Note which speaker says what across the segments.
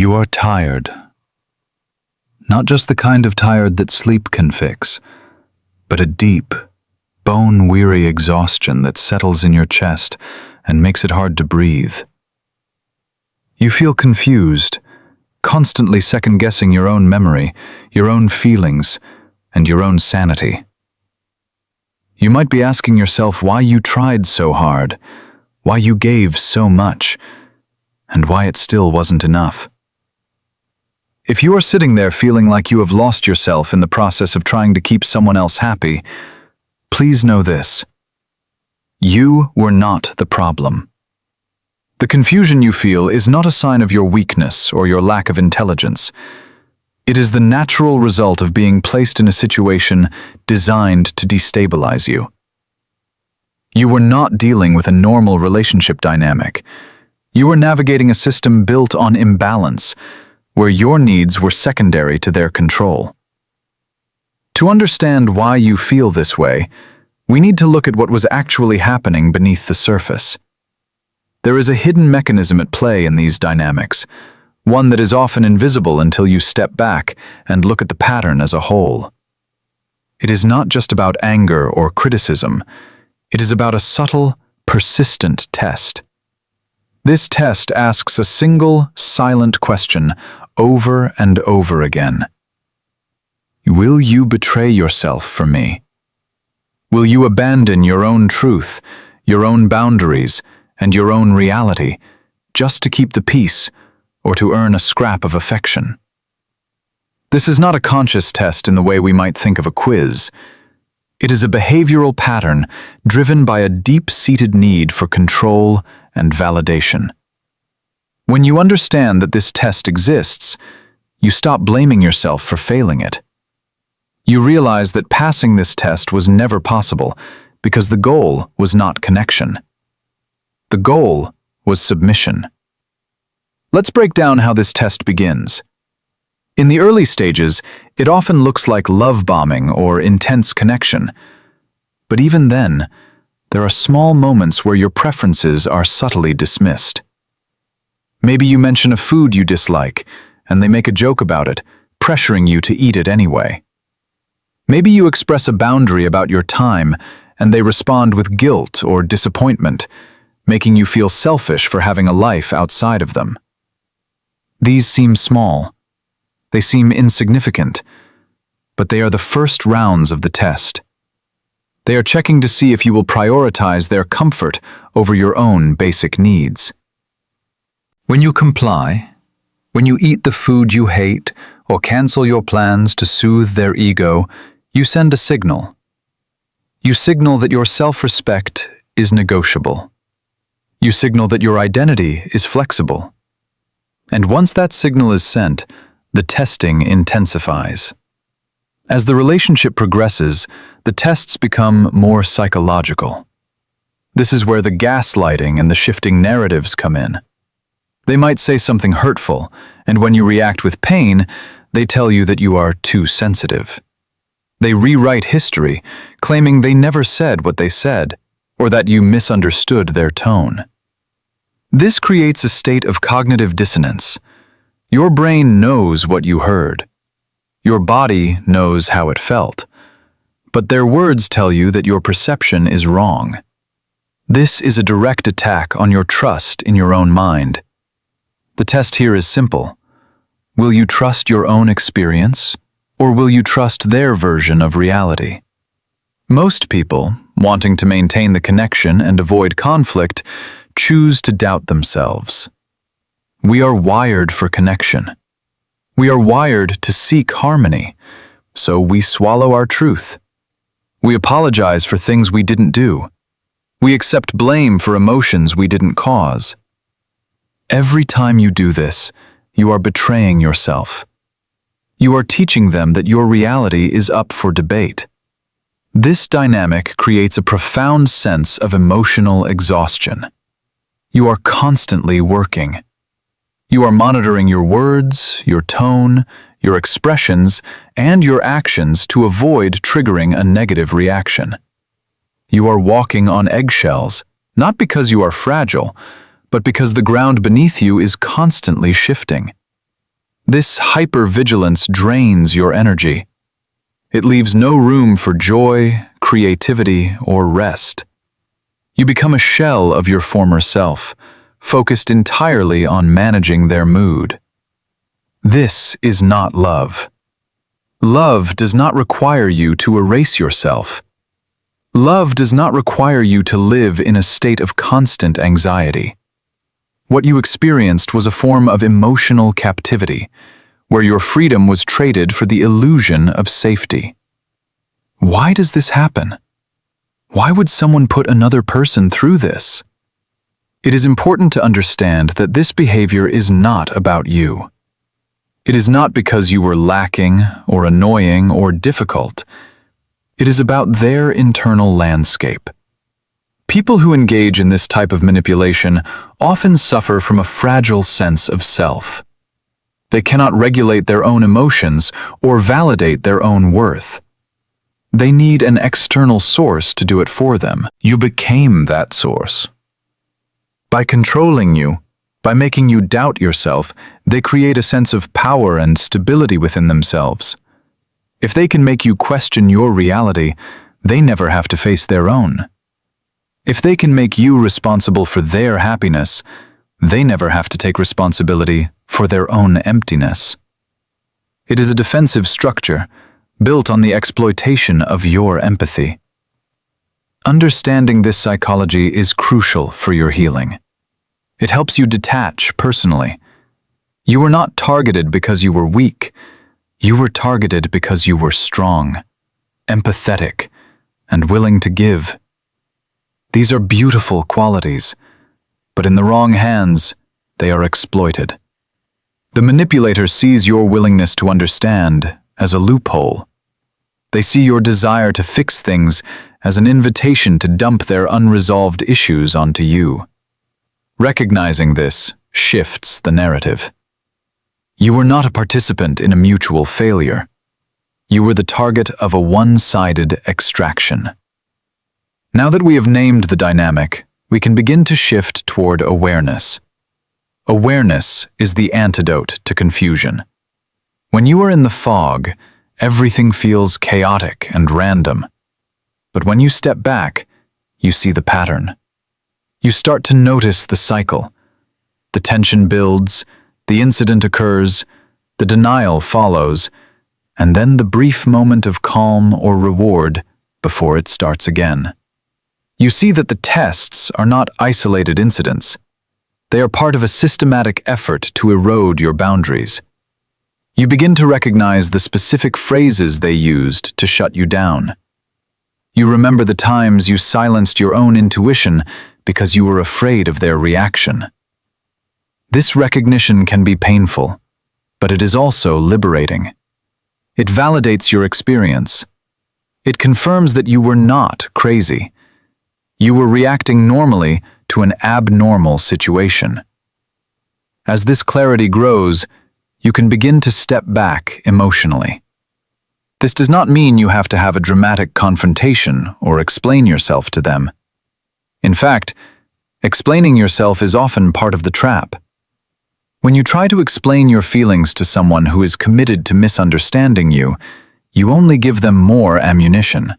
Speaker 1: You are tired. Not just the kind of tired that sleep can fix, but a deep, bone-weary exhaustion that settles in your chest and makes it hard to breathe. You feel confused, constantly second-guessing your own memory, your own feelings, and your own sanity. You might be asking yourself why you tried so hard, why you gave so much, and why it still wasn't enough. If you are sitting there feeling like you have lost yourself in the process of trying to keep someone else happy, please know this: you were not the problem. The confusion you feel is not a sign of your weakness or your lack of intelligence. It is the natural result of being placed in a situation designed to destabilize you. You were not dealing with a normal relationship dynamic. You were navigating a system built on imbalance, where your needs were secondary to their control. To understand why you feel this way, we need to look at what was actually happening beneath the surface. There is a hidden mechanism at play in these dynamics, one that is often invisible until you step back and look at the pattern as a whole. It is not just about anger or criticism. It is about a subtle, persistent test. This test asks a single, silent question over and over again. Will you betray yourself for me? Will you abandon your own truth, your own boundaries, and your own reality, just to keep the peace or to earn a scrap of affection? This is not a conscious test in the way we might think of a quiz. It is a behavioral pattern driven by a deep-seated need for control and validation. When you understand that this test exists, you stop blaming yourself for failing it. You realize that passing this test was never possible because the goal was not connection. The goal was submission. Let's break down how this test begins. In the early stages, it often looks like love bombing or intense connection. But even then, there are small moments where your preferences are subtly dismissed. Maybe you mention a food you dislike, and they make a joke about it, pressuring you to eat it anyway. Maybe you express a boundary about your time, and they respond with guilt or disappointment, making you feel selfish for having a life outside of them. These seem small. They seem insignificant, but they are the first rounds of the test. They are checking to see if you will prioritize their comfort over your own basic needs. When you comply, when you eat the food you hate or cancel your plans to soothe their ego, you send a signal. You signal that your self-respect is negotiable. You signal that your identity is flexible. And once that signal is sent, the testing intensifies. As the relationship progresses, the tests become more psychological. This is where the gaslighting and the shifting narratives come in. They might say something hurtful, and when you react with pain, they tell you that you are too sensitive. They rewrite history, claiming they never said what they said, or that you misunderstood their tone. This creates a state of cognitive dissonance. Your brain knows what you heard. Your body knows how it felt. But their words tell you that your perception is wrong. This is a direct attack on your trust in your own mind. The test here is simple. Will you trust your own experience, or will you trust their version of reality? Most people, wanting to maintain the connection and avoid conflict, choose to doubt themselves. We are wired for connection. We are wired to seek harmony, so we swallow our truth. We apologize for things we didn't do. We accept blame for emotions we didn't cause. Every time you do this, you are betraying yourself. You are teaching them that your reality is up for debate. This dynamic creates a profound sense of emotional exhaustion. You are constantly working. You are monitoring your words, your tone, your expressions, and your actions to avoid triggering a negative reaction. You are walking on eggshells, not because you are fragile, but because the ground beneath you is constantly shifting. This hypervigilance drains your energy. It leaves no room for joy, creativity, or rest. You become a shell of your former self, focused entirely on managing their mood. This is not love. Love does not require you to erase yourself. Love does not require you to live in a state of constant anxiety. What you experienced was a form of emotional captivity, where your freedom was traded for the illusion of safety. Why does this happen? Why would someone put another person through this? It is important to understand that this behavior is not about you. It is not because you were lacking or annoying or difficult. It is about their internal landscape. People who engage in this type of manipulation often suffer from a fragile sense of self. They cannot regulate their own emotions or validate their own worth. They need an external source to do it for them. You became that source. By controlling you, by making you doubt yourself, they create a sense of power and stability within themselves. If they can make you question your reality, they never have to face their own. If they can make you responsible for their happiness, they never have to take responsibility for their own emptiness. It is a defensive structure built on the exploitation of your empathy. Understanding this psychology is crucial for your healing. It helps you detach personally. You were not targeted because you were weak. You were targeted because you were strong, empathetic, and willing to give. These are beautiful qualities, but in the wrong hands, they are exploited. The manipulator sees your willingness to understand as a loophole. They see your desire to fix things as an invitation to dump their unresolved issues onto you. Recognizing this shifts the narrative. You were not a participant in a mutual failure. You were the target of a one-sided extraction. Now that we have named the dynamic, we can begin to shift toward awareness. Awareness is the antidote to confusion. When you are in the fog, everything feels chaotic and random. But when you step back, you see the pattern. You start to notice the cycle. The tension builds, the incident occurs, the denial follows, and then the brief moment of calm or reward before it starts again. You see that the tests are not isolated incidents. They are part of a systematic effort to erode your boundaries. You begin to recognize the specific phrases they used to shut you down. You remember the times you silenced your own intuition because you were afraid of their reaction. This recognition can be painful, but it is also liberating. It validates your experience. It confirms that you were not crazy. You were reacting normally to an abnormal situation. As this clarity grows, you can begin to step back emotionally. This does not mean you have to have a dramatic confrontation or explain yourself to them. In fact, explaining yourself is often part of the trap. When you try to explain your feelings to someone who is committed to misunderstanding you, you only give them more ammunition.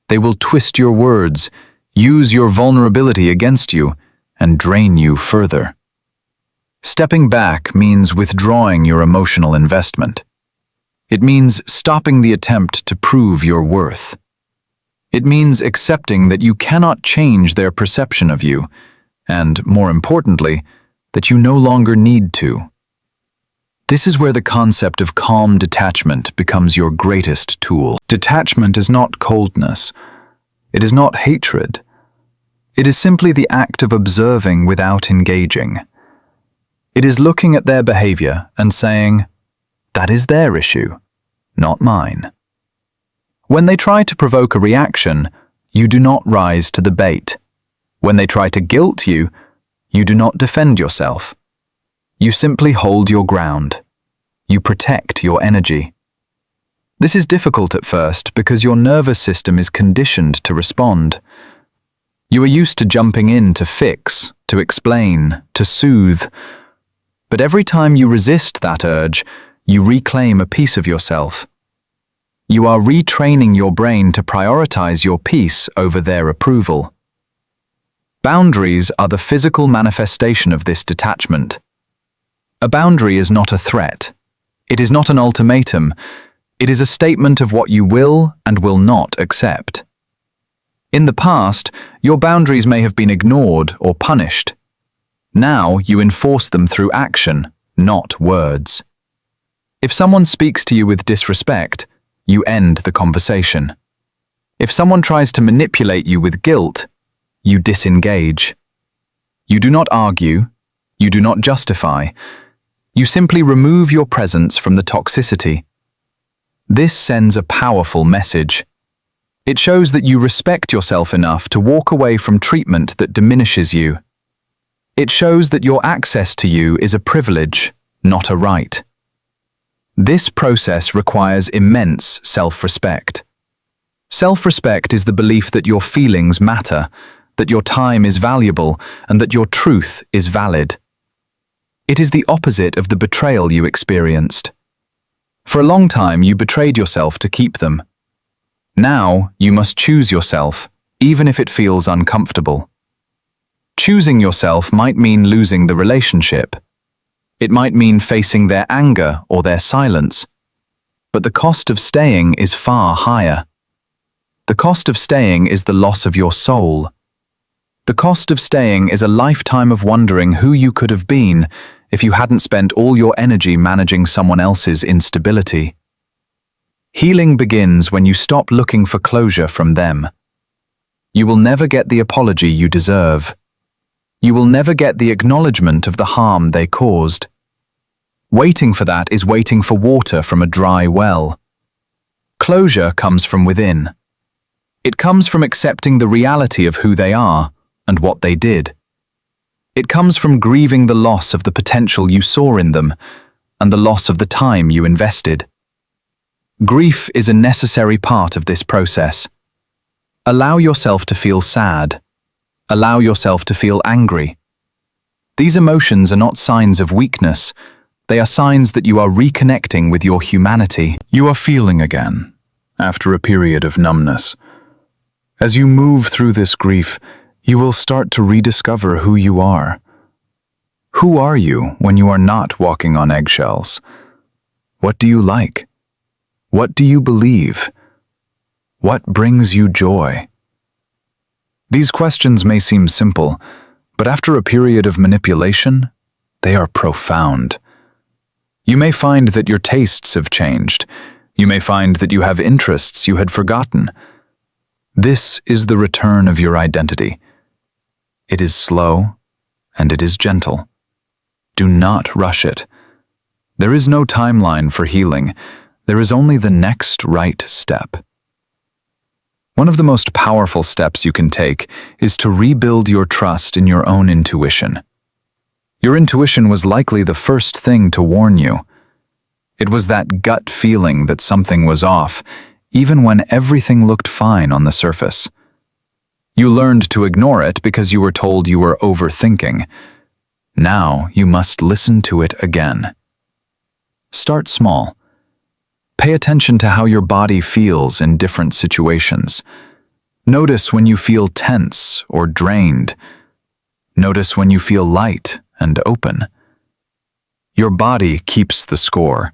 Speaker 1: They will twist your words, use your vulnerability against you, and drain you further. Stepping back means withdrawing your emotional investment. It means stopping the attempt to prove your worth. It means accepting that you cannot change their perception of you, and, more importantly, that you no longer need to. This is where the concept of calm detachment becomes your greatest tool. Detachment is not coldness. It is not hatred. It is simply the act of observing without engaging. It is looking at their behavior and saying, "That is their issue, not mine." When they try to provoke a reaction, you do not rise to the bait. When they try to guilt you, you do not defend yourself. You simply hold your ground. You protect your energy. This is difficult at first because your nervous system is conditioned to respond. You are used to jumping in to fix, to explain, to soothe. But every time you resist that urge, you reclaim a piece of yourself. You are retraining your brain to prioritize your peace over their approval. Boundaries are the physical manifestation of this detachment. A boundary is not a threat. It is not an ultimatum. It is a statement of what you will and will not accept. In the past, your boundaries may have been ignored or punished. Now you enforce them through action, not words. If someone speaks to you with disrespect, you end the conversation. If someone tries to manipulate you with guilt, you disengage. You do not argue. You do not justify. You simply remove your presence from the toxicity. This sends a powerful message. It shows that you respect yourself enough to walk away from treatment that diminishes you. It shows that your access to you is a privilege, not a right. This process requires immense self-respect. Self-respect is the belief that your feelings matter, that your time is valuable, and that your truth is valid. It is the opposite of the betrayal you experienced. For a long time, you betrayed yourself to keep them. Now, you must choose yourself, even if it feels uncomfortable. Choosing yourself might mean losing the relationship. It might mean facing their anger or their silence. But the cost of staying is far higher. The cost of staying is the loss of your soul. The cost of staying is a lifetime of wondering who you could have been if you hadn't spent all your energy managing someone else's instability. Healing begins when you stop looking for closure from them. You will never get the apology you deserve. You will never get the acknowledgement of the harm they caused. Waiting for that is waiting for water from a dry well. Closure comes from within. It comes from accepting the reality of who they are and what they did. It comes from grieving the loss of the potential you saw in them and the loss of the time you invested. Grief is a necessary part of this process. Allow yourself to feel sad. Allow yourself to feel angry. These emotions are not signs of weakness. They are signs that you are reconnecting with your humanity. You are feeling again, after a period of numbness. As you move through this grief, you will start to rediscover who you are. Who are you when you are not walking on eggshells? What do you like? What do you believe? What brings you joy? These questions may seem simple, but after a period of manipulation, they are profound. You may find that your tastes have changed. You may find that you have interests you had forgotten. This is the return of your identity. It is slow, and it is gentle. Do not rush it. There is no timeline for healing. There is only the next right step. One of the most powerful steps you can take is to rebuild your trust in your own intuition. Your intuition was likely the first thing to warn you. It was that gut feeling that something was off, even when everything looked fine on the surface. You learned to ignore it because you were told you were overthinking. Now you must listen to it again. Start small. Pay attention to how your body feels in different situations. Notice when you feel tense or drained. Notice when you feel light and open. Your body keeps the score.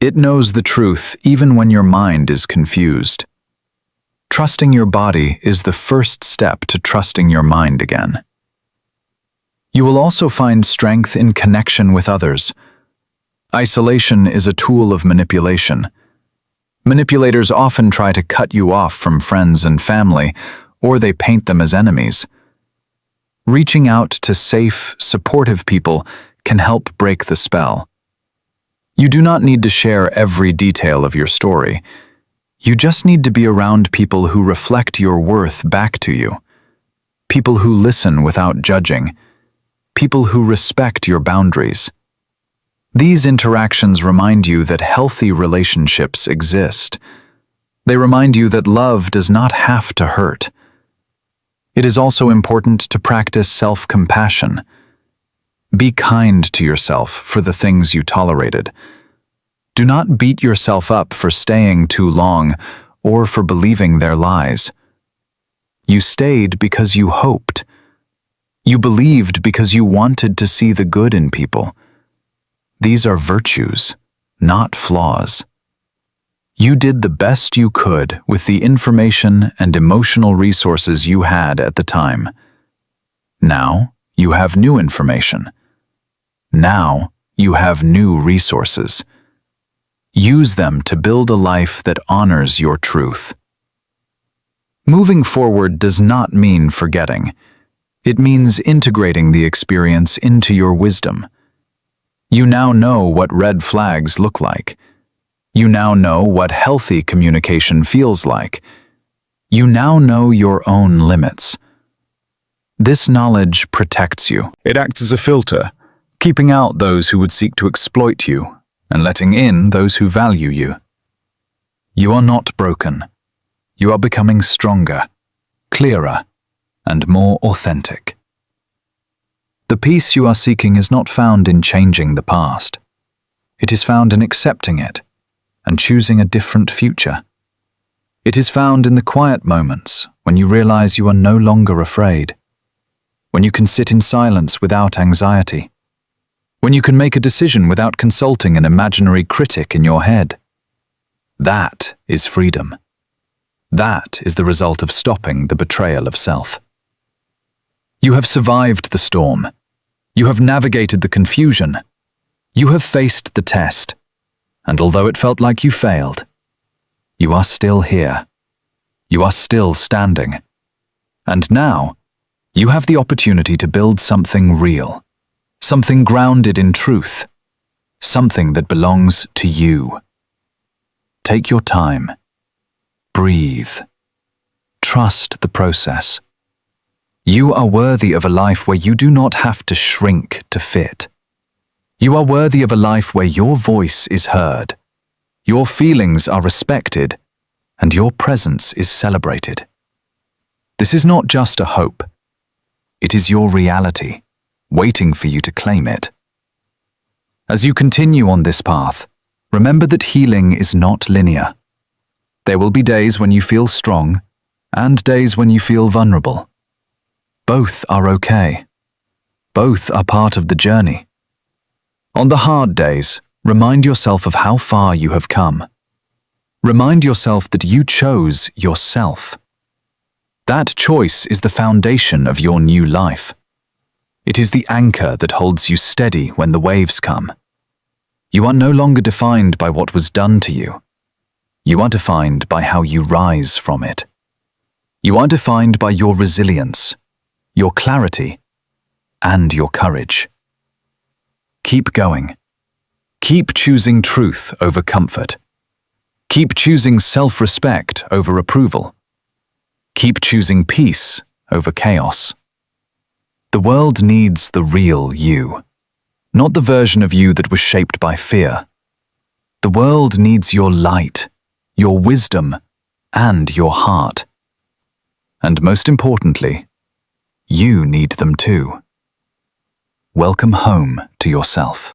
Speaker 1: It knows the truth even when your mind is confused. Trusting your body is the first step to trusting your mind again. You will also find strength in connection with others. Isolation is a tool of manipulation. Manipulators often try to cut you off from friends and family, or they paint them as enemies. Reaching out to safe, supportive people can help break the spell. You do not need to share every detail of your story. You just need to be around people who reflect your worth back to you. People who listen without judging. People who respect your boundaries. These interactions remind you that healthy relationships exist. They remind you that love does not have to hurt. It is also important to practice self-compassion. Be kind to yourself for the things you tolerated. Do not beat yourself up for staying too long or for believing their lies. You stayed because you hoped. You believed because you wanted to see the good in people. These are virtues, not flaws. You did the best you could with the information and emotional resources you had at the time. Now you have new information. Now you have new resources. Use them to build a life that honors your truth. Moving forward does not mean forgetting. It means integrating the experience into your wisdom. You now know what red flags look like. You now know what healthy communication feels like. You now know your own limits. This knowledge protects you. It acts as a filter, keeping out those who would seek to exploit you and letting in those who value you. You are not broken. You are becoming stronger, clearer, and more authentic. The peace you are seeking is not found in changing the past. It is found in accepting it and choosing a different future. It is found in the quiet moments when you realize you are no longer afraid, when you can sit in silence without anxiety, when you can make a decision without consulting an imaginary critic in your head. That is freedom. That is the result of stopping the betrayal of self. You have survived the storm. You have navigated the confusion. You have faced the test. And although it felt like you failed, you are still here. You are still standing. And now, you have the opportunity to build something real, something grounded in truth, something that belongs to you. Take your time. Breathe. Trust the process. You are worthy of a life where you do not have to shrink to fit. You are worthy of a life where your voice is heard, your feelings are respected, and your presence is celebrated. This is not just a hope. It is your reality, waiting for you to claim it. As you continue on this path, remember that healing is not linear. There will be days when you feel strong and days when you feel vulnerable. Both are okay. Both are part of the journey. On the hard days, remind yourself of how far you have come. Remind yourself that you chose yourself. That choice is the foundation of your new life. It is the anchor that holds you steady when the waves come. You are no longer defined by what was done to you. You are defined by how you rise from it. You are defined by your resilience, your clarity, and your courage. Keep going. Keep choosing truth over comfort. Keep choosing self-respect over approval. Keep choosing peace over chaos. The world needs the real you, not the version of you that was shaped by fear. The world needs your light, your wisdom, and your heart. And most importantly, you need them too. Welcome home to yourself.